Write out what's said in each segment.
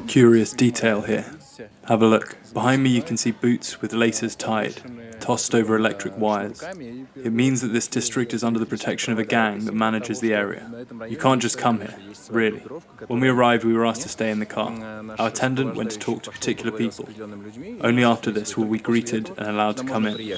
Curious detail here. Have a look. Behind me you can see boots with laces tied, tossed over electric wires. It means that this district is under the protection of a gang that manages the area. You can't just come here, really. When we arrived, we were asked to stay in the car. Our attendant went to talk to particular people. Only after this were we greeted and allowed to come in.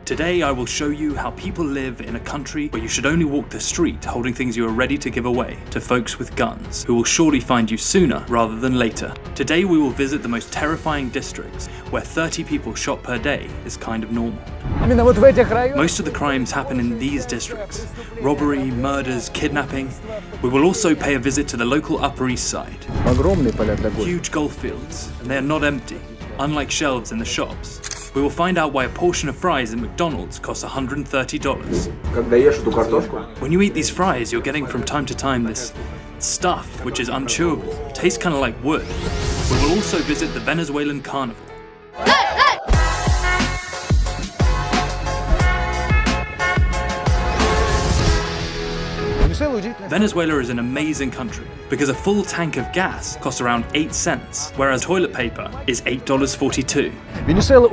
Today I will show you how people live in a country where you should only walk the street holding things you are ready to give away to folks with guns, who will surely find you sooner rather than later. Today we will visit the most terrifying districts where 30 people shot per day is kind of normal. Most of the crimes happen in these districts. Robbery, murders, kidnapping. We will also pay a visit to the local Upper East Side. Huge golf fields, and they are not empty, unlike shelves in the shops. We will find out why a portion of fries in McDonald's costs $130. When you eat these fries, you're getting from time to time this stuff which is unchewable. It tastes kind of like wood. We will also visit the Venezuelan carnival. Venezuela is an amazing country because a full tank of gas costs around 8 cents, whereas toilet paper is $8.42.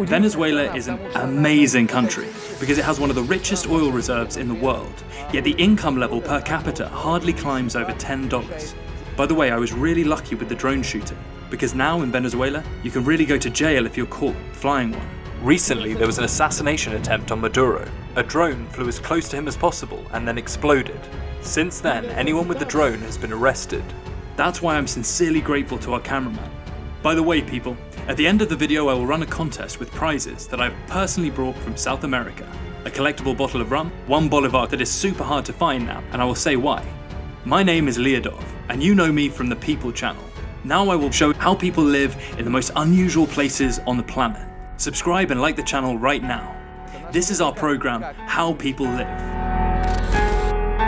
Venezuela is an amazing country because it has one of the richest oil reserves in the world, yet the income level per capita hardly climbs over $10. By the way, I was really lucky with the drone shooting because now in Venezuela, you can really go to jail if you're caught flying one. Recently, there was an assassination attempt on Maduro. A drone flew as close to him as possible and then exploded. Since then, anyone with the drone has been arrested. That's why I'm sincerely grateful to our cameraman. By the way, people, at the end of the video I will run a contest with prizes that I've personally brought from South America. A collectible bottle of rum, 1 bolivar that is super hard to find now, and I will say why. My name is Leodov, and you know me from the People channel. Now I will show how people live in the most unusual places on the planet. Subscribe and like the channel right now. This is our program, How People Live.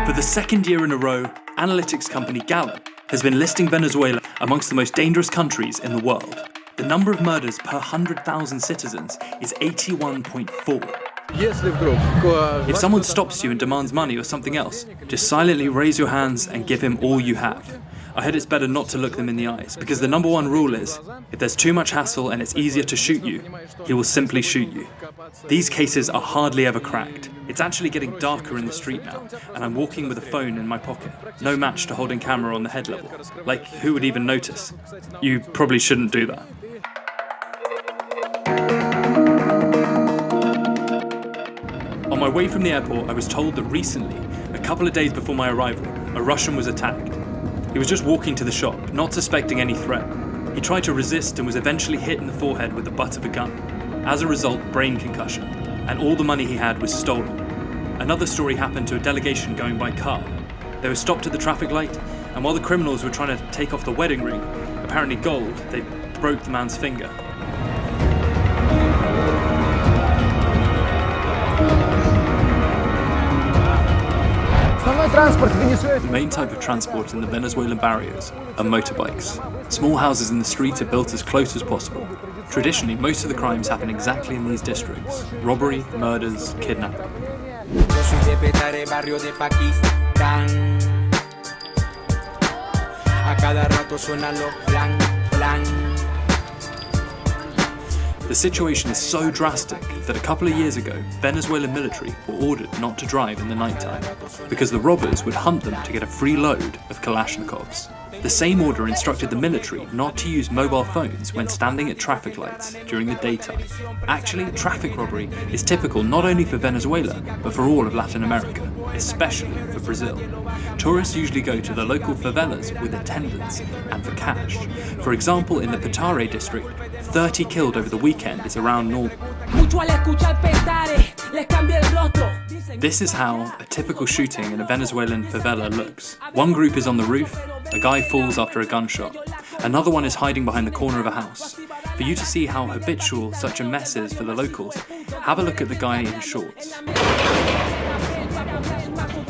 For the second year in a row, analytics company Gallup has been listing Venezuela amongst the most dangerous countries in the world. The number of murders per 100,000 citizens is 81.4. If someone stops you and demands money or something else, just silently raise your hands and give him all you have. I heard it's better not to look them in the eyes, because the number one rule is, if there's too much hassle and it's easier to shoot you, he will simply shoot you. These cases are hardly ever cracked. It's actually getting darker in the street now, and I'm walking with a phone in my pocket. No match to holding camera on the head level. Like, who would even notice? You probably shouldn't do that. On my way from the airport, I was told that recently, a couple of days before my arrival, a Russian was attacked. He was just walking to the shop, not suspecting any threat. He tried to resist and was eventually hit in the forehead with the butt of a gun. As a result, brain concussion, and all the money he had was stolen. Another story happened to a delegation going by car. They were stopped at the traffic light, and while the criminals were trying to take off the wedding ring, apparently gold, they broke the man's finger. The main type of transport in the Venezuelan barrios are motorbikes. Small houses in the street are built as close as possible. Traditionally, most of the crimes happen exactly in these districts. Robbery, murders, kidnapping. The situation is so drastic that a couple of years ago, Venezuelan military were ordered not to drive in the nighttime because the robbers would hunt them to get a free load of Kalashnikovs. The same order instructed the military not to use mobile phones when standing at traffic lights during the daytime. Actually, traffic robbery is typical not only for Venezuela, but for all of Latin America, especially for Brazil. Tourists usually go to the local favelas with attendants and for cash. For example, in the Petare district, 30 killed over the weekend is around normal. This is how a typical shooting in a Venezuelan favela looks. One group is on the roof, a guy falls after a gunshot. Another one is hiding behind the corner of a house. For you to see how habitual such a mess is for the locals, have a look at the guy in shorts.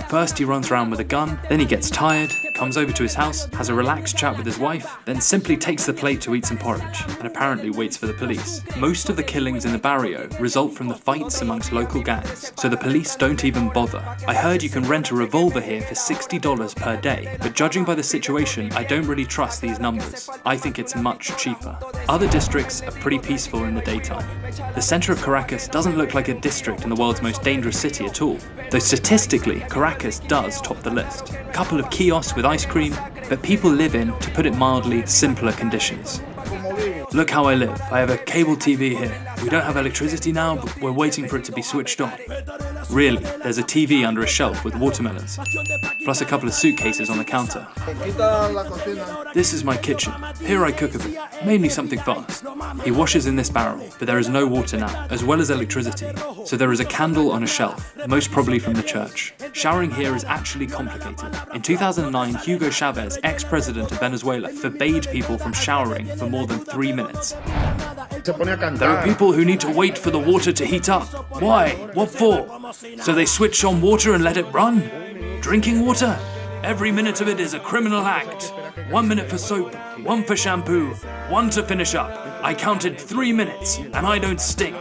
First he runs around with a gun, then he gets tired, comes over to his house, has a relaxed chat with his wife, then simply takes the plate to eat some porridge, and apparently waits for the police. Most of the killings in the barrio result from the fights amongst local gangs, so the police don't even bother. I heard you can rent a revolver here for $60 per day, but judging by the situation, I don't really trust these numbers. I think it's much cheaper. Other districts are pretty peaceful in the daytime. The center of Caracas doesn't look like a district in the world's most dangerous city at all, though statistically, Caracas does top the list. A couple of kiosks with ice cream, but people live in, to put it mildly, simpler conditions. Look how I live. I have a cable TV here. We don't have electricity now, but we're waiting for it to be switched on. Really, there's a TV under a shelf with watermelons, plus a couple of suitcases on the counter. This is my kitchen. Here I cook a bit, mainly something fast. He washes in this barrel, but there is no water now, as well as electricity, so there is a candle on a shelf, most probably from the church. Showering here is actually complicated. In 2009, Hugo Chavez, ex-president of Venezuela, forbade people from showering for more than 3 minutes. There are people who need to wait for the water to heat up. Why? What for? So they switch on water and let it run? Drinking water? Every minute of it is a criminal act. 1 minute for soap, 1 for shampoo, 1 to finish up. I counted 3 minutes, and I don't stink.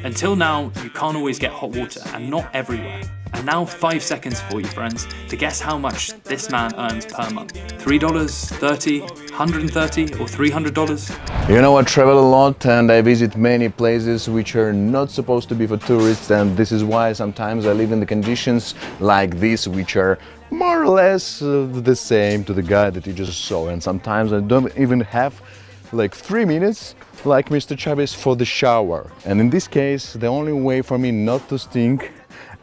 Until now, you can't always get hot water, and not everywhere. And now 5 seconds for you, friends, to guess how much this man earns per month. $3, $30, $130, or $300? You know, I travel a lot and I visit many places which are not supposed to be for tourists, and this is why sometimes I live in the conditions like this, which are more or less the same to the guy that you just saw. And sometimes I don't even have like 3 minutes, like Mr. Chavez, for the shower. And in this case, the only way for me not to stink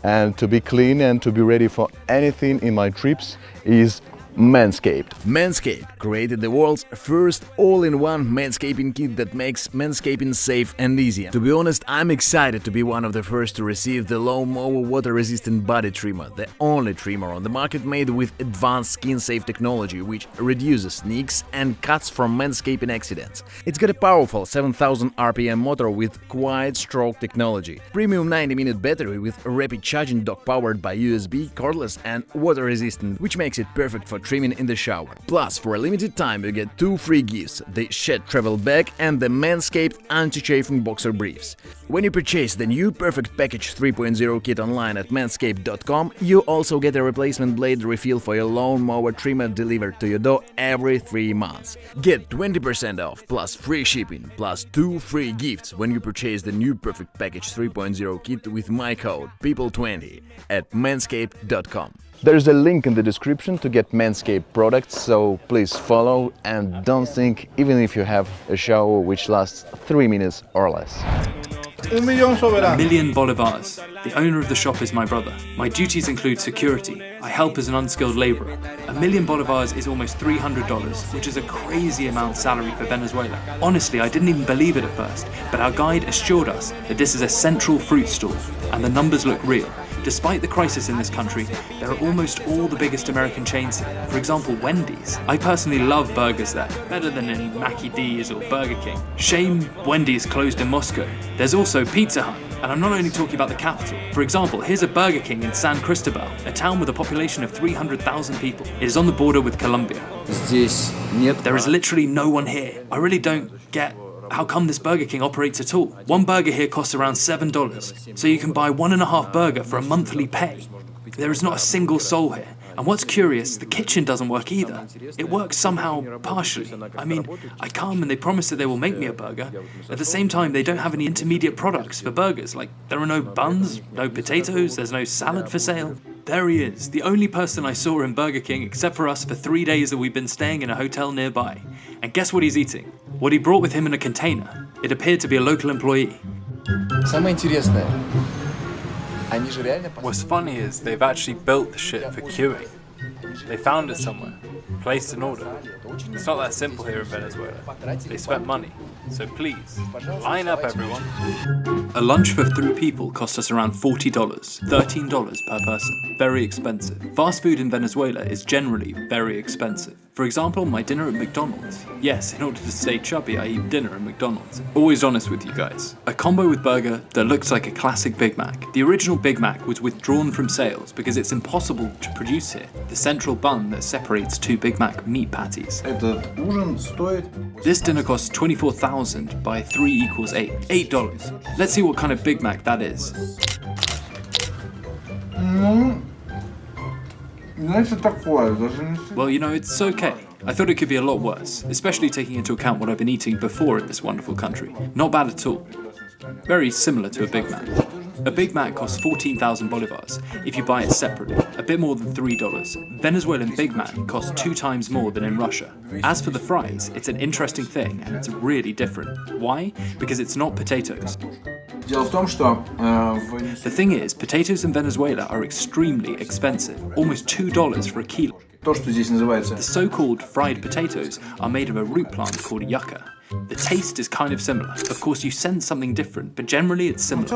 and to be clean and to be ready for anything in my trips is Manscaped. Manscaped created the world's first all-in-one manscaping kit that makes manscaping safe and easy. To be honest, I'm excited to be one of the first to receive the Lawnmower water-resistant body trimmer, the only trimmer on the market made with advanced skin-safe technology which reduces nicks and cuts from manscaping accidents. It's got a powerful 7000 RPM motor with quiet stroke technology, premium 90-minute battery with a rapid charging dock powered by USB, cordless and water-resistant, which makes it perfect for trimming in the shower. Plus, for a limited time you get 2 free gifts, the Shed Travel Bag and the Manscaped Anti-Chafing Boxer Briefs. When you purchase the new Perfect Package 3.0 kit online at manscaped.com, you also get a replacement blade refill for your lawnmower trimmer delivered to your door every 3 months. Get 20% off, plus free shipping, plus 2 free gifts when you purchase the new Perfect Package 3.0 kit with my code PEOPLE20 at manscaped.com. There's a link in the description to get Manscaped products, so please follow and don't think, even if you have a shower which lasts 3 minutes or less. $1 million bolivars. The owner of the shop is my brother. My duties include security. I help as an unskilled laborer. $1 million bolivars is almost $300, which is a crazy amount salary for Venezuela. Honestly, I didn't even believe it at first, but our guide assured us that this is a central fruit store, and the numbers look real. Despite the crisis in this country, there are almost all the biggest American chains here. For example, Wendy's. I personally love burgers there, better than in Mackie D's or Burger King. Shame Wendy's closed in Moscow. There's also Pizza Hut, and I'm not only talking about the capital. For example, here's a Burger King in San Cristobal, a town with a population of 300,000 people. It is on the border with Colombia. There is literally no one here. I really don't get how come this Burger King operates at all. One burger here costs around $7, so you can buy 1.5 burger for a monthly pay. There is not a single soul here. And what's curious, the kitchen doesn't work either. It works somehow partially. I mean, I come and they promise that they will make me a burger. At the same time, they don't have any intermediate products for burgers. Like, there are no buns, no potatoes, there's no salad for sale. There he is, the only person I saw in Burger King except for us for 3 days that we've been staying in a hotel nearby. And guess what he's eating? What he brought with him in a container. It appeared to be a local employee. What's funny is they've actually built the shit for queuing. They found it somewhere, placed an order. It's not that simple here in Venezuela. They spent money. So please, line up everyone. A lunch for 3 people cost us around $40, $13 per person. Very expensive. Fast food in Venezuela is generally very expensive. For example, my dinner at McDonald's. Yes, in order to stay chubby, I eat dinner at McDonald's. Always honest with you guys. A combo with burger that looks like a classic Big Mac. The original Big Mac was withdrawn from sales because it's impossible to produce here. The central bun that separates 2 Big Mac meat patties. This dinner costs 24,000 by 3 equals 8. $8. Let's see what kind of Big Mac that is. Well, you know, it's okay. I thought it could be a lot worse, especially taking into account what I've been eating before in this wonderful country. Not bad at all. Very similar to a Big Mac. A Big Mac costs 14,000 bolivars if you buy it separately, a bit more than $3. Venezuelan Big Mac costs 2 times more than in Russia. As for the fries, it's an interesting thing and it's really different. Why? Because it's not potatoes. The thing is, potatoes in Venezuela are extremely expensive, almost $2 for a kilo. The so-called fried potatoes are made of a root plant called yucca. The taste is kind of similar. Of course, you sense something different, but generally it's similar.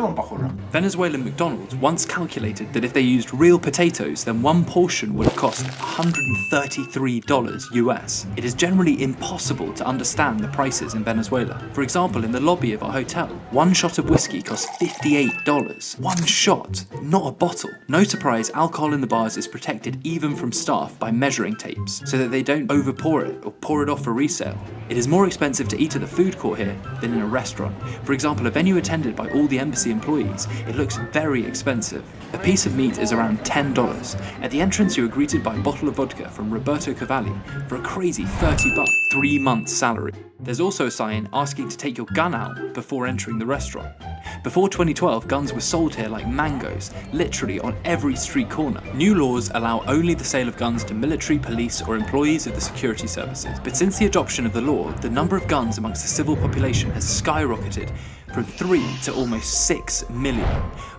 Venezuelan McDonald's once calculated that if they used real potatoes, then one portion would cost $133 US. It is generally impossible to understand the prices in Venezuela. For example, in the lobby of our hotel, 1 shot of whiskey costs $58. 1 shot, not a bottle. No surprise, alcohol in the bars is protected even from staff by measuring tapes, so that they don't overpour it or pour it off for resale. It is more expensive to eat at the food court here than in a restaurant. For example, a venue attended by all the embassy employees, it looks very expensive. A piece of meat is around $10. At the entrance, you are greeted by a bottle of vodka from Roberto Cavalli for a crazy $30, 3 months salary. There's also a sign asking to take your gun out before entering the restaurant. Before 2012, guns were sold here like mangoes, literally on every street corner. New laws allow only the sale of guns to military, police, or employees of the security services. But since the adoption of the law, the number of guns amongst the civil population has skyrocketed from 3 to almost 6 million.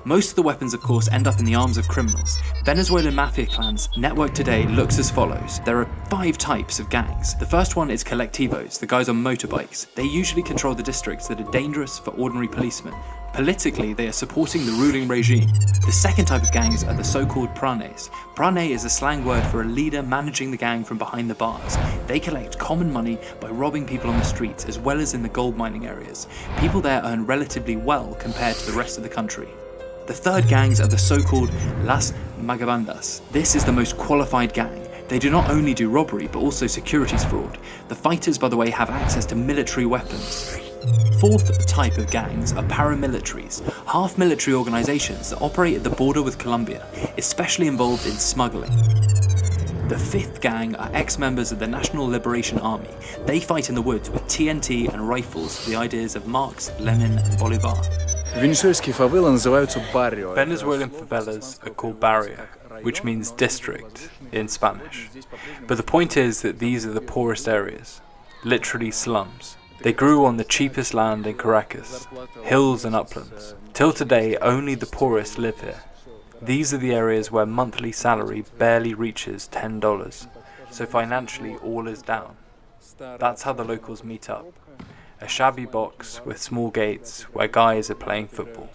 Most of the weapons, of course, end up in the arms of criminals. Venezuelan mafia clans' network today looks as follows. There are 5 types of gangs. The first one is colectivos, the guys on motorbikes. They usually control the districts that are dangerous for ordinary policemen. Politically, they are supporting the ruling regime. The second type of gangs are the so-called pranes. Prane is a slang word for a leader managing the gang from behind the bars. They collect common money by robbing people on the streets as well as in the gold mining areas. People there earn relatively well compared to the rest of the country. The third gangs are the so-called Las Magabandas. This is the most qualified gang. They do not only do robbery but also securities fraud. The fighters, by the way, have access to military weapons. Fourth type of gangs are paramilitaries, half-military organizations that operate at the border with Colombia, especially involved in smuggling. The fifth gang are ex-members of the National Liberation Army. They fight in the woods with TNT and rifles, the ideas of Marx, Lenin, and Bolivar. Venezuelan favelas are called barrio, which means district in Spanish. But the point is that these are the poorest areas, literally slums. They grew on the cheapest land in Caracas, hills and uplands. Till today, only the poorest live here. These are the areas where monthly salary barely reaches $10, so financially all is down. That's how the locals meet up. A shabby box with small gates where guys are playing football.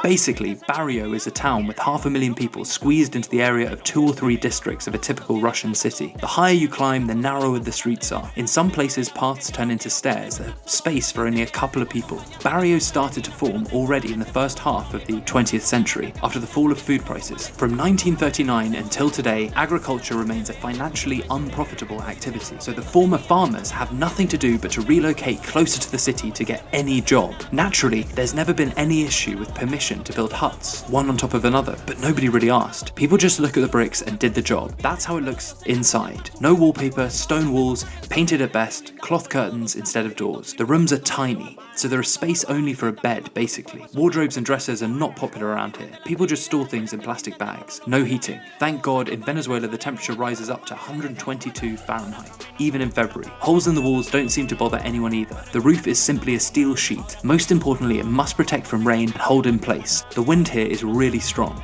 Basically, Barrio is a town with 500,000 people squeezed into the area of 2 or 3 districts of a typical Russian city. The higher you climb, the narrower the streets are. In some places, paths turn into stairs that have space for only a couple of people. Barrios started to form already in the first half of the 20th century, after the fall of food prices. From 1939 until today, agriculture remains a financially unprofitable activity, so the former farmers have nothing to do but to relocate closer to the city to get any job. Naturally, there's never been any issue with permission permission to build huts, one on top of another, but nobody really asked. People just look at the bricks and did the job. That's how it looks inside. No wallpaper, stone walls, painted at best, cloth curtains instead of doors. The rooms are tiny, so there is space only for a bed, basically. Wardrobes and dressers are not popular around here. People just store things in plastic bags. No heating. Thank God, in Venezuela the temperature rises up to 122 Fahrenheit, even in February. Holes in the walls don't seem to bother anyone either. The roof is simply a steel sheet. Most importantly, it must protect from rain and hold in place. The wind here is really strong.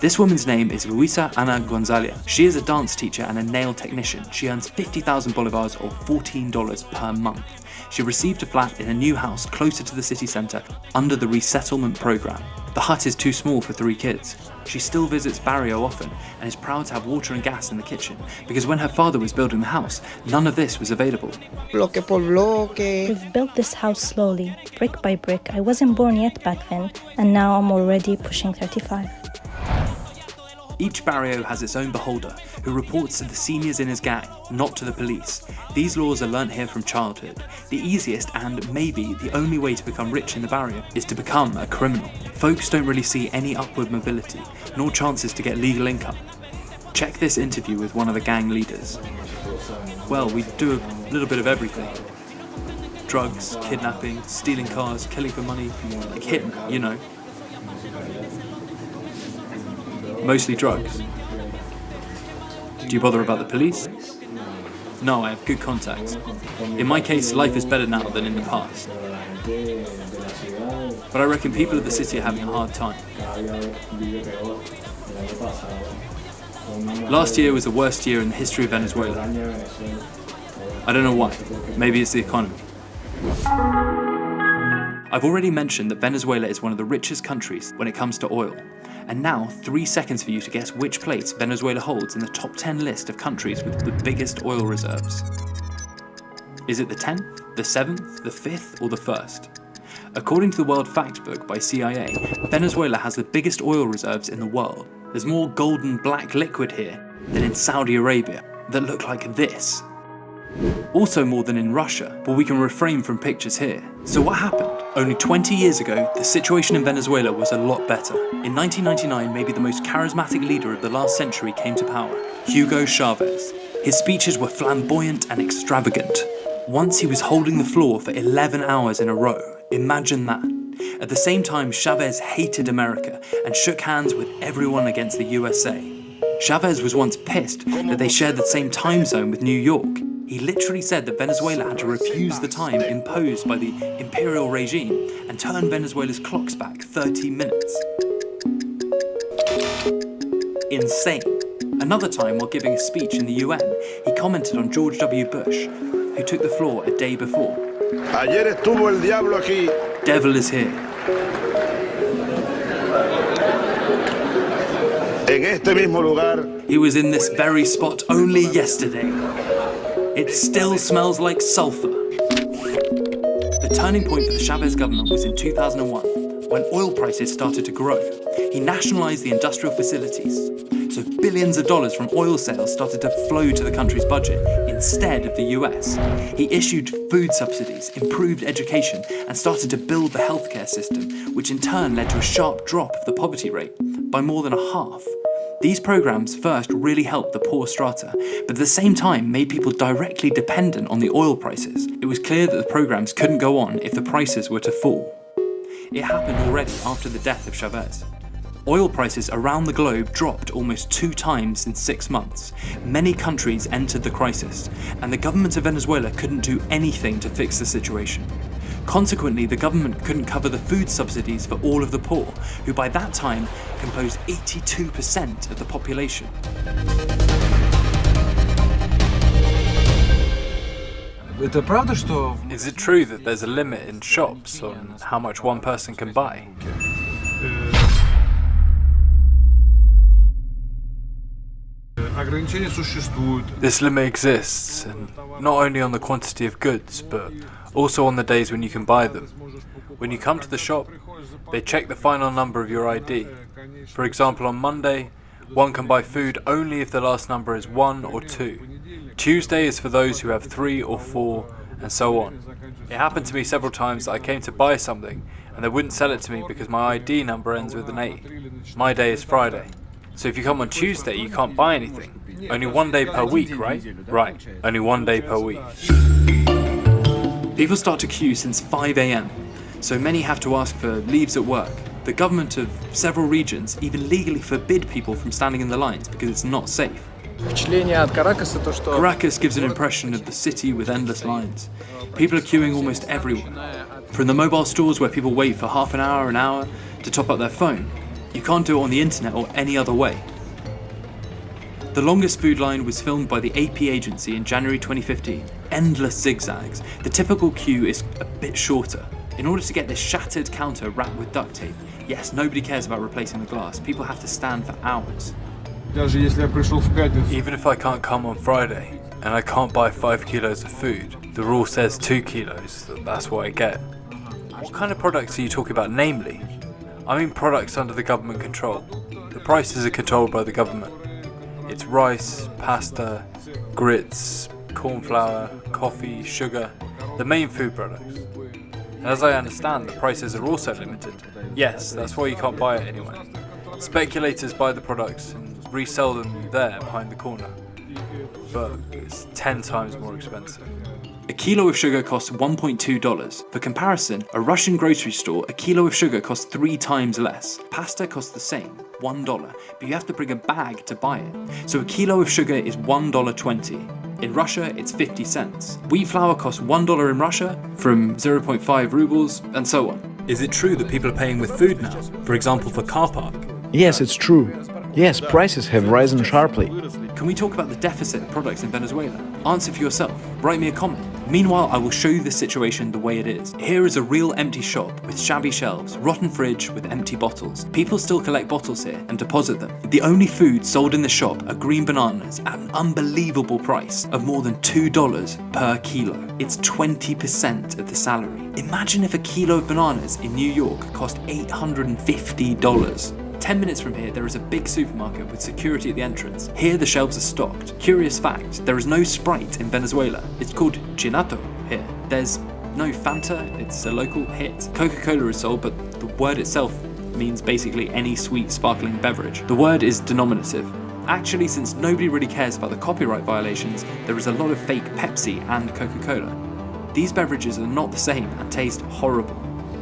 This woman's name is Luisa Ana Gonzalez. She is a dance teacher and a nail technician. She earns 50,000 bolivars or $14 per month. She received a flat in a new house closer to the city centre under the resettlement programme. The hut is too small for 3 kids. She still visits Barrio often and is proud to have water and gas in the kitchen because when her father was building the house, none of this was available. Bloque por bloque. We've built this house slowly, brick by brick. I wasn't born yet back then, and now I'm already pushing 35. Each barrio has its own beholder, who reports to the seniors in his gang, not to the police. These laws are learnt here from childhood. The easiest and maybe the only way to become rich in the barrio is to become a criminal. Folks don't really see any upward mobility, nor chances to get legal income. Check this interview with one of the gang leaders. Well, we do a little bit of everything. Drugs, kidnapping, stealing cars, killing for money, like hitmen, you know. Mostly drugs. Do you bother about the police? No, I have good contacts. In my case, life is better now than in the past. But I reckon people of the city are having a hard time. Last year was the worst year in the history of Venezuela. I don't know why. Maybe it's the economy. I've already mentioned that Venezuela is one of the richest countries when it comes to oil. And now, 3 seconds for you to guess which place Venezuela holds in the top 10 list of countries with the biggest oil reserves. Is it the 10th, the 7th, the 5th, or the 1st? According to the World Factbook by CIA, Venezuela has the biggest oil reserves in the world. There's more golden black liquid here than in Saudi Arabia that look like this. Also more than in Russia, but we can refrain from pictures here. So what happened? Only 20 years ago, the situation in Venezuela was a lot better. In 1999, maybe the most charismatic leader of the last century came to power, Hugo Chavez. His speeches were flamboyant and extravagant. Once he was holding the floor for 11 hours in a row. Imagine that. At the same time, Chavez hated America and shook hands with everyone against the USA. Chavez was once pissed that they shared the same time zone with New York. He literally said that Venezuela had to refuse the time imposed by the imperial regime and turn Venezuela's clocks back 30 minutes. Insane. Another time, while giving a speech in the UN, he commented on George W. Bush, who took the floor a day before. Ayer estuvo el diablo aquí. Devil is here. En este mismo lugar. He was in this very spot only yesterday. It still smells like sulfur. The turning point for the Chavez government was in 2001, when oil prices started to grow. He nationalized the industrial facilities, so billions of dollars from oil sales started to flow to the country's budget instead of the US. He issued food subsidies, improved education, and started to build the healthcare system, which in turn led to a sharp drop of the poverty rate by more than a half. These programs first really helped the poor strata, but at the same time made people directly dependent on the oil prices. It was clear that the programs couldn't go on if the prices were to fall. It happened already after the death of Chavez. Oil prices around the globe dropped almost 2 times in 6 months. Many countries entered the crisis, and the government of Venezuela couldn't do anything to fix the situation. Consequently, the government couldn't cover the food subsidies for all of the poor, who by that time composed 82% of the population. Is it true that there's a limit in shops on how much one person can buy? This limit exists, and not only on the quantity of goods, but also on the days when you can buy them. When you come to the shop, they check the final number of your ID. For example, on Monday, one can buy food only if the last number is 1 or 2. Tuesday is for those who have 3 or 4, and so on. It happened to me several times that I came to buy something and they wouldn't sell it to me because my ID number ends with an 8. My day is Friday. So if you come on Tuesday, you can't buy anything. Only one day per week, right? Right, only one day per week. People start to queue since 5 a.m, so many have to ask for leaves at work. The government of several regions even legally forbid people from standing in the lines because it's not safe. Caracas gives an impression of the city with endless lines. People are queuing almost everywhere. From the mobile stores where people wait for half an hour, to top up their phone. You can't do it on the internet or any other way. The longest food line was filmed by the AP agency in January 2015. Endless zigzags. The typical queue is a bit shorter. In order to get this shattered counter wrapped with duct tape, yes, nobody cares about replacing the glass. People have to stand for hours. Even if I can't come on Friday and I can't buy 5 kilos of food, the rule says 2 kilos, that's what I get. What kind of products are you talking about, namely? I mean products under the government control. The prices are controlled by the government. It's rice, pasta, grits, corn flour, coffee, sugar, the main food products. And as I understand, the prices are also limited. Yes, that's why you can't buy it anywhere. Speculators buy the products and resell them there behind the corner. But it's 10 times more expensive. A kilo of sugar costs $1.2. For comparison, a Russian grocery store, a kilo of sugar costs 3 times less. Pasta costs the same, $1, but you have to bring a bag to buy it. So a kilo of sugar is $1.20. In Russia, it's 50 cents. Wheat flour costs $1 in Russia, from 0.5 rubles, and so on. Is it true that people are paying with food now? For example, for car park? Yes, it's true. Yes, prices have risen sharply. Can we talk about the deficit of products in Venezuela? Answer for yourself. Write me a comment. Meanwhile, I will show you the situation the way it is. Here is a real empty shop with shabby shelves, rotten fridge with empty bottles. People still collect bottles here and deposit them. The only food sold in the shop are green bananas at an unbelievable price of more than $2 per kilo. It's 20% of the salary. Imagine if a kilo of bananas in New York cost $850. 10 minutes from here, there is a big supermarket with security at the entrance. Here, the shelves are stocked. Curious fact, there is no Sprite in Venezuela. It's called Gelato here. There's no Fanta, it's a local hit. Coca-Cola is sold, but the word itself means basically any sweet sparkling beverage. The word is denominative. Actually, since nobody really cares about the copyright violations, there is a lot of fake Pepsi and Coca-Cola. These beverages are not the same and taste horrible.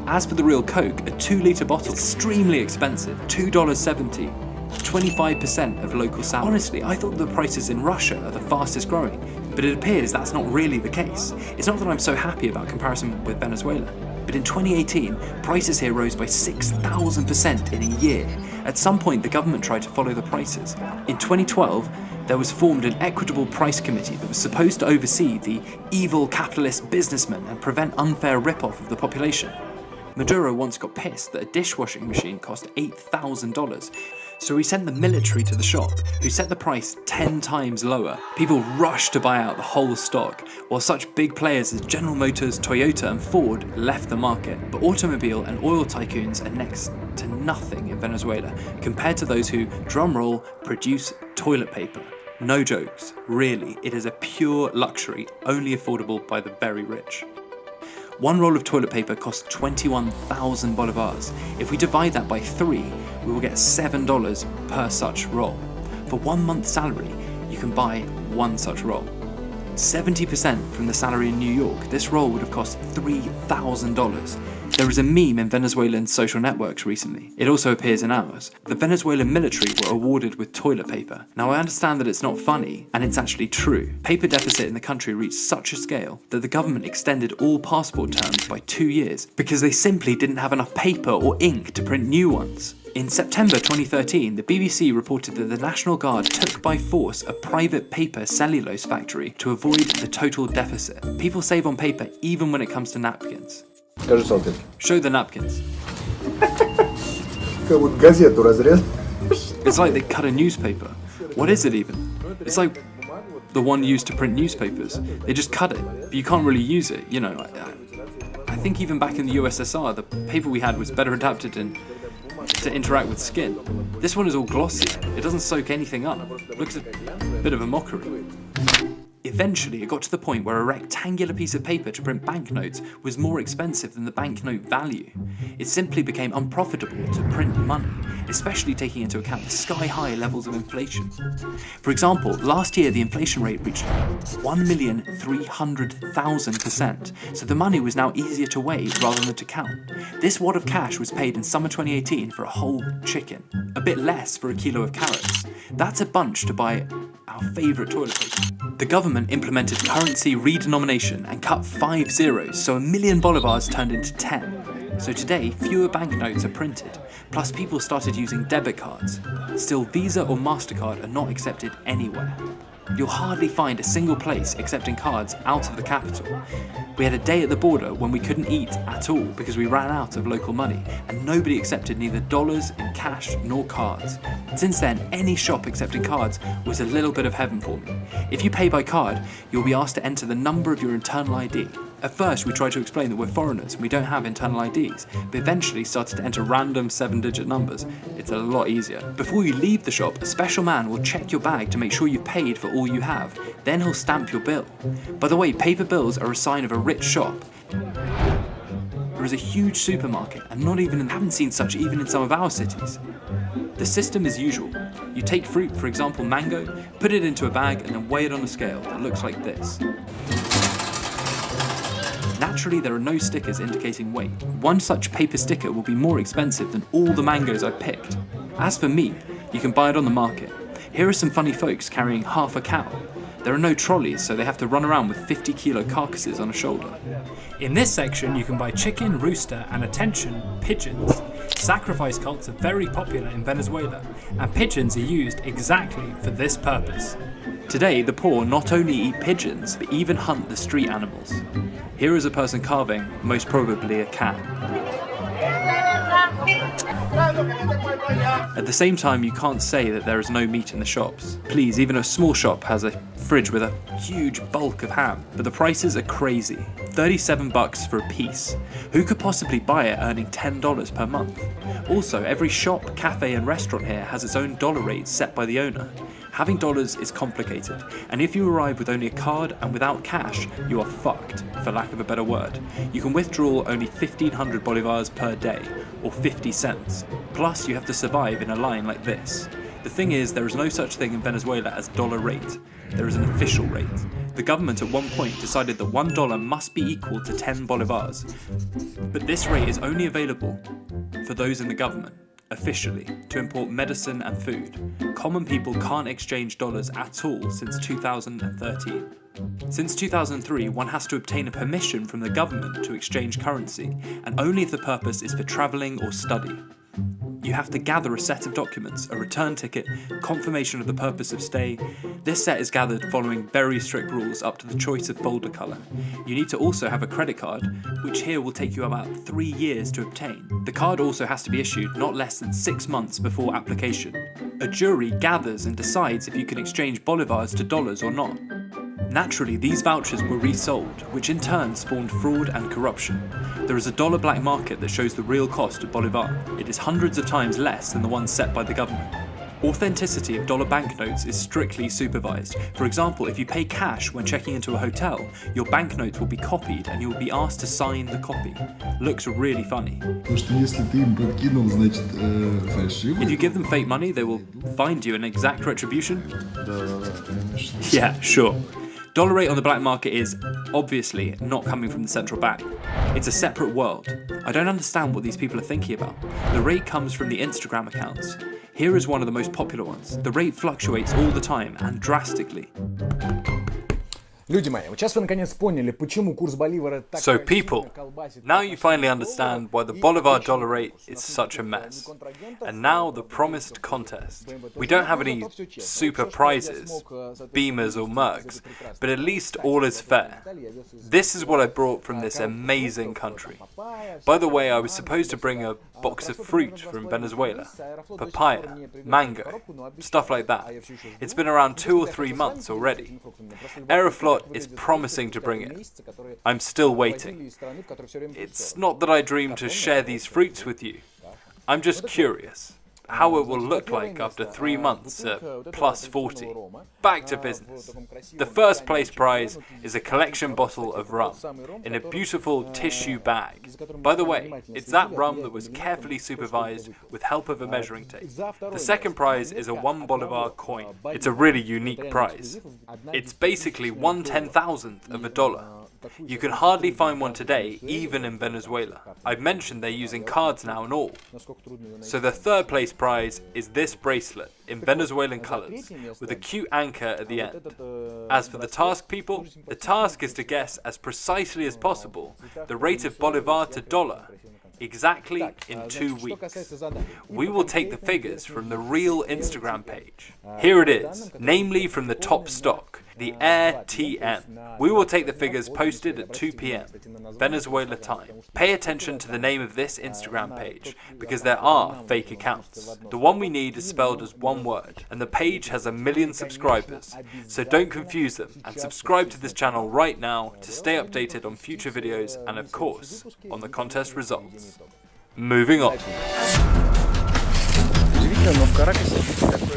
As for the real Coke, a 2-litre bottle is extremely expensive, $2.70, 25% of local salary. Honestly, I thought the prices in Russia are the fastest growing, but it appears that's not really the case. It's not that I'm so happy about comparison with Venezuela, but in 2018, prices here rose by 6,000% in a year. At some point, the government tried to follow the prices. In 2012, there was formed an equitable price committee that was supposed to oversee the evil capitalist businessmen and prevent unfair rip-off of the population. Maduro once got pissed that a dishwashing machine cost $8,000, so he sent the military to the shop, who set the price 10 times lower. People rushed to buy out the whole stock, while such big players as General Motors, Toyota and Ford left the market. But automobile and oil tycoons are next to nothing in Venezuela, compared to those who, drumroll, produce toilet paper. No jokes, really, it is a pure luxury, only affordable by the very rich. One roll of toilet paper costs 21,000 bolivars. If we divide that by 3, we will get $7 per such roll. For 1 month's salary, you can buy 1 such roll. 70% from the salary in New York, this roll would have cost $3,000. There was a meme in Venezuelan social networks recently. It also appears in ours. The Venezuelan military were awarded with toilet paper. Now I understand that it's not funny, and it's actually true. Paper deficit in the country reached such a scale that the government extended all passport terms by 2 years because they simply didn't have enough paper or ink to print new ones. In September 2013, the BBC reported that the National Guard took by force a private paper cellulose factory to avoid the total deficit. People save on paper even when it comes to napkins. Show the napkins. It's like they cut a newspaper. What is it even? It's like the one used to print newspapers. They just cut it, but you can't really use it. You know, I think even back in the USSR, the paper we had was better adapted to interact with skin. This one is all glossy. It doesn't soak anything up. Looks a bit of a mockery. Eventually, it got to the point where a rectangular piece of paper to print banknotes was more expensive than the banknote value. It simply became unprofitable to print money, especially taking into account the sky-high levels of inflation. For example, last year the inflation rate reached 1,300,000%, so the money was now easier to weigh rather than to count. This wad of cash was paid in summer 2018 for a whole chicken, a bit less for a kilo of carrots. That's a bunch to buy our favourite toilet paper. The government implemented currency redenomination and cut 5 zeros, so 1,000,000 bolivars turned into 10. So today, fewer banknotes are printed, plus people started using debit cards. Still, Visa or MasterCard are not accepted anywhere. You'll hardly find a single place accepting cards out of the capital. We had a day at the border when we couldn't eat at all because we ran out of local money, and nobody accepted neither dollars in cash nor cards. Since then, any shop accepting cards was a little bit of heaven for me. If you pay by card, you'll be asked to enter the number of your internal ID. At first, we tried to explain that we're foreigners and we don't have internal IDs, but eventually started to enter random 7-digit numbers. It's a lot easier. Before you leave the shop, a special man will check your bag to make sure you've paid for all you have. Then he'll stamp your bill. By the way, paper bills are a sign of a rich shop. There is a huge supermarket, and haven't seen such even in some of our cities. The system is usual. You take fruit, for example mango, put it into a bag and then weigh it on a scale that looks like this. Naturally, there are no stickers indicating weight. One such paper sticker will be more expensive than all the mangoes I've picked. As for meat, you can buy it on the market. Here are some funny folks carrying half a cow. There are no trolleys, so they have to run around with 50-kilo carcasses on a shoulder. In this section, you can buy chicken, rooster, and attention, pigeons. Sacrifice cults are very popular in Venezuela, and pigeons are used exactly for this purpose. Today, the poor not only eat pigeons, but even hunt the street animals. Here is a person carving, most probably a cat. At the same time, you can't say that there is no meat in the shops. Please, even a small shop has a fridge with a huge bulk of ham, but the prices are crazy. $37 for a piece. Who could possibly buy it earning $10 per month? Also, every shop, cafe and restaurant here has its own dollar rate set by the owner. Having dollars is complicated, and if you arrive with only a card and without cash, you are fucked, for lack of a better word. You can withdraw only 1,500 bolivars per day, or 50 cents. Plus, you have to survive in a line like this. The thing is, there is no such thing in Venezuela as dollar rate. There is an official rate. The government at one point decided that $1 must be equal to 10 bolivars. But this rate is only available for those in the government, officially, to import medicine and food. Common people can't exchange dollars at all since 2013. Since 2003, one has to obtain a permission from the government to exchange currency, and only if the purpose is for travelling or study. You have to gather a set of documents, a return ticket, confirmation of the purpose of stay. This set is gathered following very strict rules up to the choice of folder colour. You need to also have a credit card, which here will take you about 3 years to obtain. The card also has to be issued not less than 6 months before application. A jury gathers and decides if you can exchange bolivars to dollars or not. Naturally, these vouchers were resold, which in turn spawned fraud and corruption. There is a dollar black market that shows the real cost of bolivar. It is hundreds of times less than the one set by the government. Authenticity of dollar banknotes is strictly supervised. For example, if you pay cash when checking into a hotel, your banknotes will be copied and you will be asked to sign the copy. Looks really funny. If you give them fake money, they will find you an exact retribution? Yeah, sure. Dollar rate on the black market is, obviously, not coming from the central bank. It's a separate world. I don't understand what these people are thinking about. The rate comes from the Instagram accounts. Here is one of the most popular ones. The rate fluctuates all the time and drastically. So people, now you finally understand why the Bolivar dollar rate is such a mess. And now the promised contest. We don't have any super prizes, Beamers or Mercs, but at least all is fair. This is what I brought from this amazing country. By the way, I was supposed to bring a box of fruit from Venezuela, papaya, mango, stuff like that. It's been around 2 or 3 months already. Aeroflot is promising to bring it. I'm still waiting. It's not that I dream to share these fruits with you. I'm just curious. how it will look like after 3 months at plus 40. Back to business. The first place prize is a collection bottle of rum in a beautiful tissue bag. By the way, it's that rum that was carefully supervised with help of a measuring tape. The second prize is a 1 bolivar coin. It's a really unique prize. It's basically 1/10,000th of a dollar. You can hardly find one today, even in Venezuela. I've mentioned they're using cards now and all. So the third place prize is this bracelet in Venezuelan colours with a cute anchor at the end. As for the task, people, the task is to guess as precisely as possible the rate of bolivar to dollar exactly in 2 weeks. We will take the figures from the real Instagram page. Here it is, namely from the top stock, the Air TM. We will take the figures posted at 2 p.m. Venezuela time. Pay attention to the name of this Instagram page because there are fake accounts. The one we need is spelled as one word and the page has 1 million subscribers, so don't confuse them and subscribe to this channel right now to stay updated on future videos and of course on the contest results. Moving on.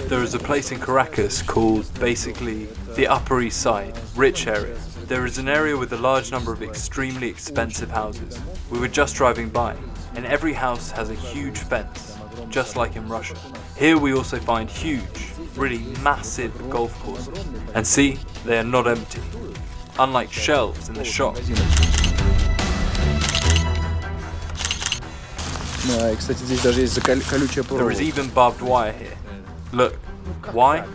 There is a place in Caracas called basically the Upper East Side, rich area. There is an area with a large number of extremely expensive houses. We were just driving by, and every house has a huge fence, just like in Russia. Here we also find huge, really massive golf courses. And see, they are not empty, unlike shelves in the shop. There is even barbed wire here. Look, why?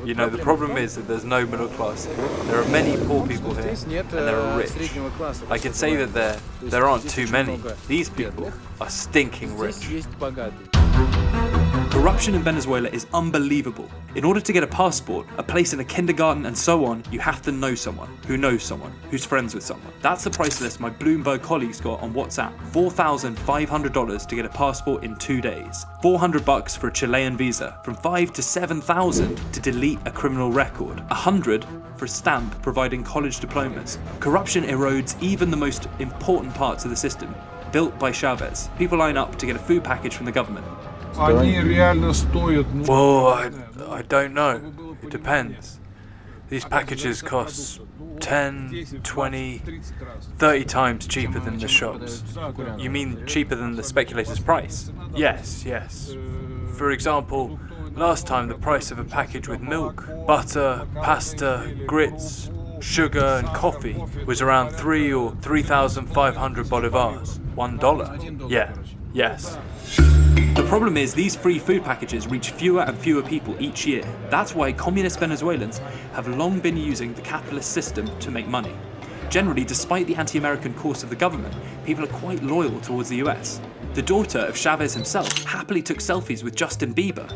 You know, the problem is that there's no middle class here. There are many poor people here, and they're rich. I can say that there aren't too many. These people are stinking rich. Corruption in Venezuela is unbelievable. In order to get a passport, a place in a kindergarten and so on, you have to know someone, who's friends with someone. That's the price list my Bloomberg colleagues got on WhatsApp. $4,500 to get a passport in 2 days. $400 for a Chilean visa, from 5 to 7,000 to delete a criminal record. $100 for a stamp providing college diplomas. Corruption erodes even the most important parts of the system, built by Chavez. People line up to get a food package from the government. Well, I don't know. It depends. These packages cost 10, 20, 30 times cheaper than the shops. You mean cheaper than the speculator's price? Yes. For example, last time the price of a package with milk, butter, pasta, grits, sugar and coffee was around 3 or 3,500 bolivars. $1. Yes. The problem is these free food packages reach fewer and fewer people each year. That's why communist Venezuelans have long been using the capitalist system to make money. Generally, despite the anti-American course of the government, people are quite loyal towards the US. The daughter of Chavez himself happily took selfies with Justin Bieber.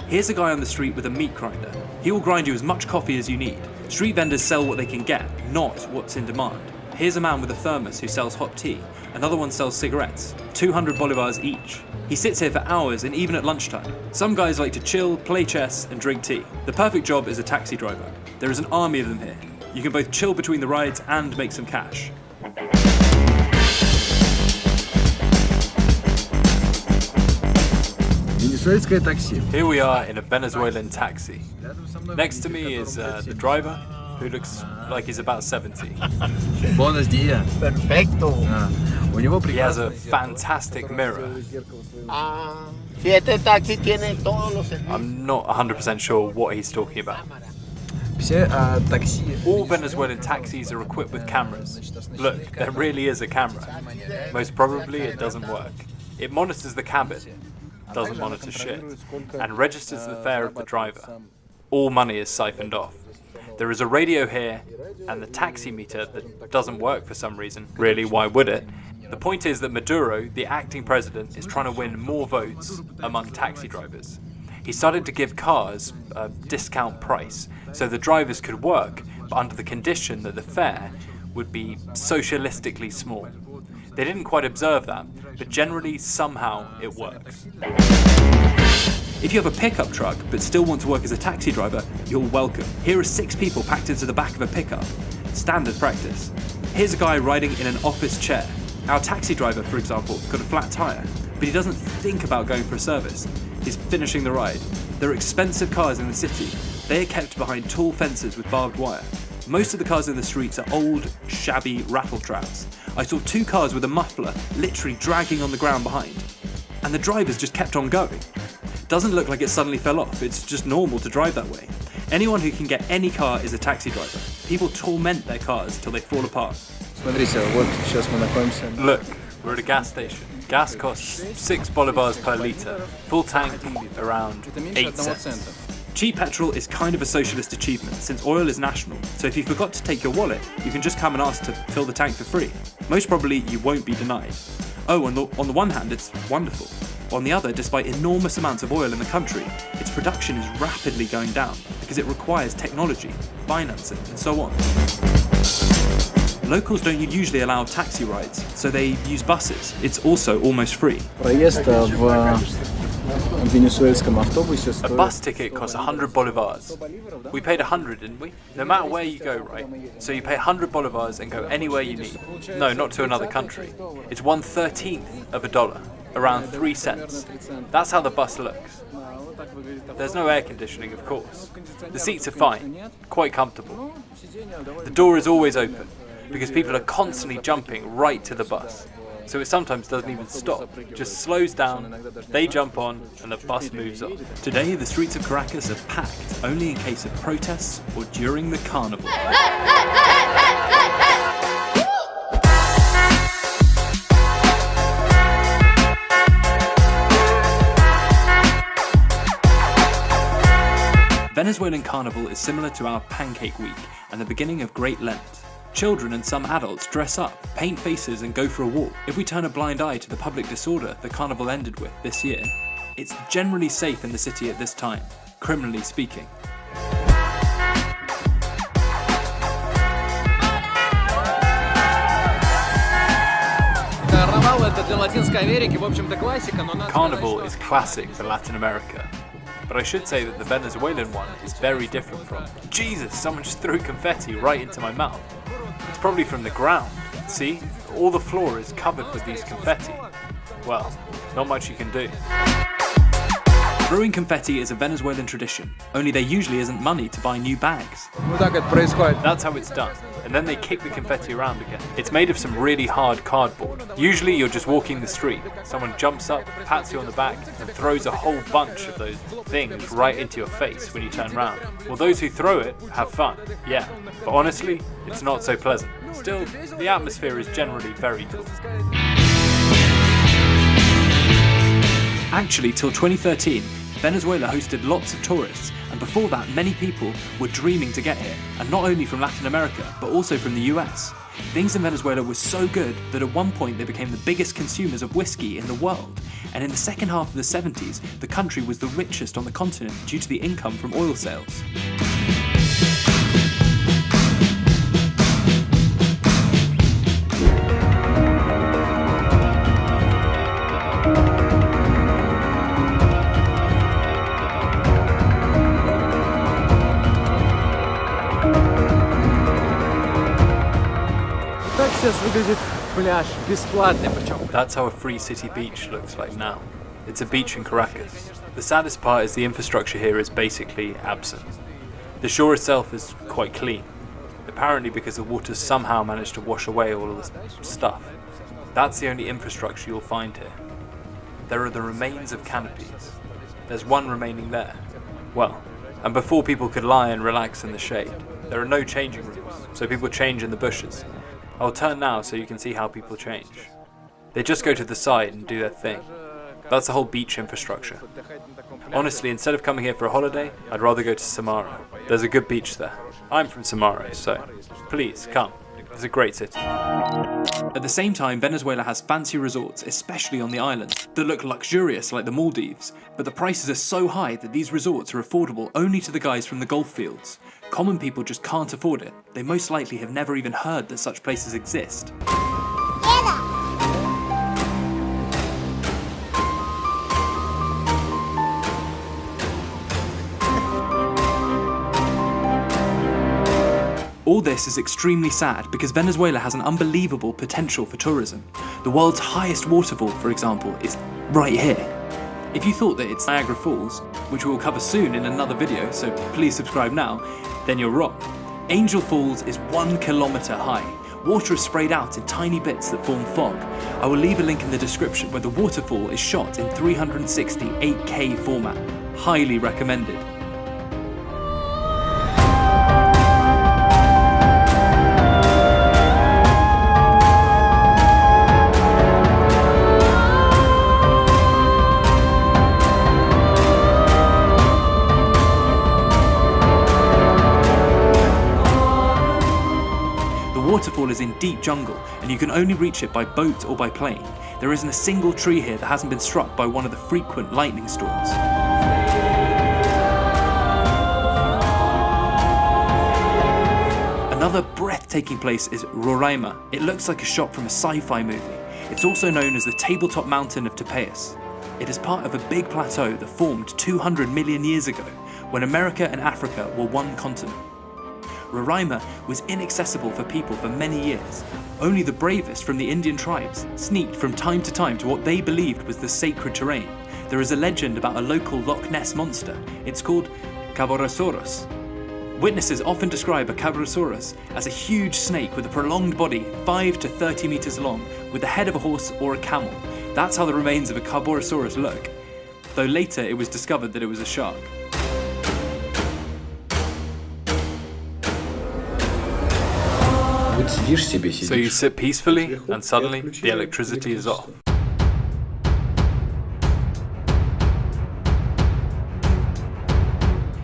Here's a guy on the street with a meat grinder. He will grind you as much coffee as you need. Street vendors sell what they can get, not what's in demand. Here's a man with a thermos who sells hot tea. Another one sells cigarettes, 200 bolivars each. He sits here for hours and even at lunchtime. Some guys like to chill, play chess and drink tea. The perfect job is a taxi driver. There is an army of them here. You can both chill between the rides and make some cash. Here we are in a Venezuelan taxi. Next to me is the driver, who looks like he's about 70. Buenos días. Perfecto. He has a fantastic mirror. Si este taxi tiene todos los I'm not 100% sure what he's talking about. All Venezuelan taxis are equipped with cameras. Look, there really is a camera. Most probably it doesn't work. It monitors the cabin, doesn't monitor shit, and registers the fare of the driver. All money is siphoned off. There is a radio here, and the taxi meter that doesn't work for some reason. Really, why would it? The point is that Maduro, the acting president, is trying to win more votes among taxi drivers. He started to give cars a discount price, so the drivers could work, but under the condition that the fare would be socialistically small. They didn't quite observe that, but generally, somehow, it works. If you have a pickup truck but still want to work as a taxi driver, you're welcome. Here are 6 people packed into the back of a pickup. Standard practice. Here's a guy riding in an office chair. Our taxi driver, for example, got a flat tire. but he doesn't think about going for a service. He's finishing the ride. There are expensive cars in the city. They are kept behind tall fences with barbed wire. Most of the cars in the streets are old, shabby rattletraps. I saw 2 cars with a muffler literally dragging on the ground behind. And the drivers just kept on going. Doesn't look like it suddenly fell off, it's just normal to drive that way. Anyone who can get any car is a taxi driver. People torment their cars till they fall apart. Look, we're at a gas station. Gas costs 6 bolivars per litre. Full tank, around 8 cents. Cheap petrol is kind of a socialist achievement since oil is national, so if you forgot to take your wallet, you can just come and ask to fill the tank for free. Most probably you won't be denied. Oh, on the one hand, it's wonderful. On the other, despite enormous amounts of oil in the country, its production is rapidly going down because it requires technology, financing, and so on. Locals don't usually allow taxi rides, so they use buses. It's also almost free. A bus ticket costs 100 bolivars. We paid 100, didn't we? No matter where you go, right? So you pay 100 bolivars and go anywhere you need. No, not to another country. It's 1/13 of a dollar, around 3 cents. That's how the bus looks. There's no air conditioning, of course. The seats are fine, quite comfortable. The door is always open, because people are constantly jumping right to the bus. So it sometimes doesn't even stop, just slows down, they jump on, and the bus moves on. Today, the streets of Caracas are packed only in case of protests or during the carnival. Venezuelan carnival is similar to our Pancake Week and the beginning of Great Lent. Children and some adults dress up, paint faces and go for a walk. If we turn a blind eye to the public disorder the carnival ended with this year, it's generally safe in the city at this time, criminally speaking. Carnival is classic for Latin America. But I should say that the Venezuelan one is very different from... Jesus, someone just threw confetti right into my mouth. It's probably from the ground. See? All the floor is covered with these confetti. Well, not much you can do. Throwing confetti is a Venezuelan tradition, only there usually isn't money to buy new bags. That's how it's done. And then they kick the confetti around again. It's made of some really hard cardboard. Usually you're just walking the street, someone jumps up, pats you on the back, and throws a whole bunch of those things right into your face when you turn around. Well, those who throw it have fun, yeah, but honestly, it's not so pleasant. Still, the atmosphere is generally very cool. Actually, till 2013, Venezuela hosted lots of tourists, and before that many people were dreaming to get here, and not only from Latin America, but also from the US. Things in Venezuela were so good that at one point they became the biggest consumers of whiskey in the world, and in the second half of the 70s, the country was the richest on the continent due to the income from oil sales. That's how a free city beach looks like now. It's a beach in Caracas. The saddest part is the infrastructure here is basically absent. The shore itself is quite clean, apparently because the water somehow managed to wash away all of the stuff. That's the only infrastructure you'll find here. There are the remains of canopies. There's one remaining there. Well, and before people could lie and relax in the shade, there are no changing rooms, so people change in the bushes. I'll turn now so you can see how people change. They just go to the side and do their thing. That's the whole beach infrastructure. Honestly, instead of coming here for a holiday, I'd rather go to Samara. There's a good beach there. I'm from Samara, so please come. It's a great city. At the same time, Venezuela has fancy resorts, especially on the islands, that look luxurious like the Maldives, but the prices are so high that these resorts are affordable only to the guys from the golf fields. Common people just can't afford it. They most likely have never even heard that such places exist. All this is extremely sad because Venezuela has an unbelievable potential for tourism. The world's highest waterfall, for example, is right here. If you thought that it's Niagara Falls, which we will cover soon in another video, so please subscribe now, then you're wrong. Angel Falls is 1 kilometer high. Water is sprayed out in tiny bits that form fog. I will leave a link in the description where the waterfall is shot in 360 8K format. Highly recommended. The waterfall is in deep jungle, and you can only reach it by boat or by plane. There isn't a single tree here that hasn't been struck by one of the frequent lightning storms. Another breathtaking place is Roraima. It looks like a shot from a sci-fi movie. It's also known as the tabletop mountain of Tepeus. It is part of a big plateau that formed 200 million years ago, when America and Africa were one continent. Roraima was inaccessible for people for many years. Only the bravest from the Indian tribes sneaked from time to time to what they believed was the sacred terrain. There is a legend about a local Loch Ness monster. It's called Caborosaurus. Witnesses often describe a Caborosaurus as a huge snake with a prolonged body 5 to 30 meters long, with the head of a horse or a camel. That's how the remains of a Caborosaurus look, though later it was discovered that it was a shark. So you sit peacefully, and suddenly the electricity is off.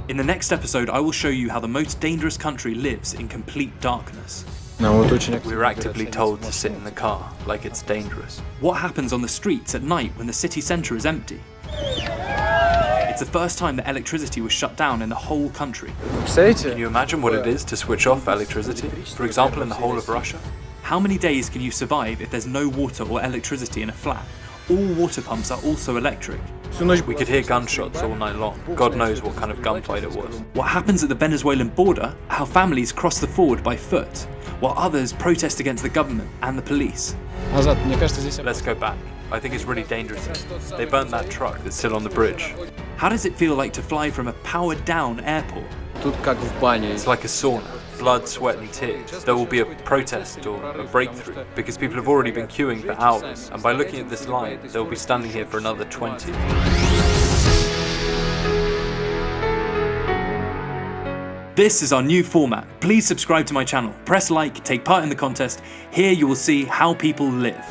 In the next episode, I will show you how the most dangerous country lives in complete darkness. We're actively told to sit in the car, like it's dangerous. What happens on the streets at night when the city centre is empty? It's the first time that electricity was shut down in the whole country. Can you imagine what it is to switch off electricity? For example, in the whole of Russia? How many days can you survive if there's no water or electricity in a flat? All water pumps are also electric. We could hear gunshots all night long. God knows what kind of gunfight it was. What happens at the Venezuelan border? How families cross the ford by foot, while others protest against the government and the police. Let's go back. I think it's really dangerous. They burned that truck that's still on the bridge. How does it feel like to fly from a powered-down airport? It's like a sauna. Blood, sweat and tears. There will be a protest or a breakthrough because people have already been queuing for hours, and by looking at this line, they'll be standing here for another 20. This is our new format. Please subscribe to my channel, press like, take part in the contest. Here you will see how people live.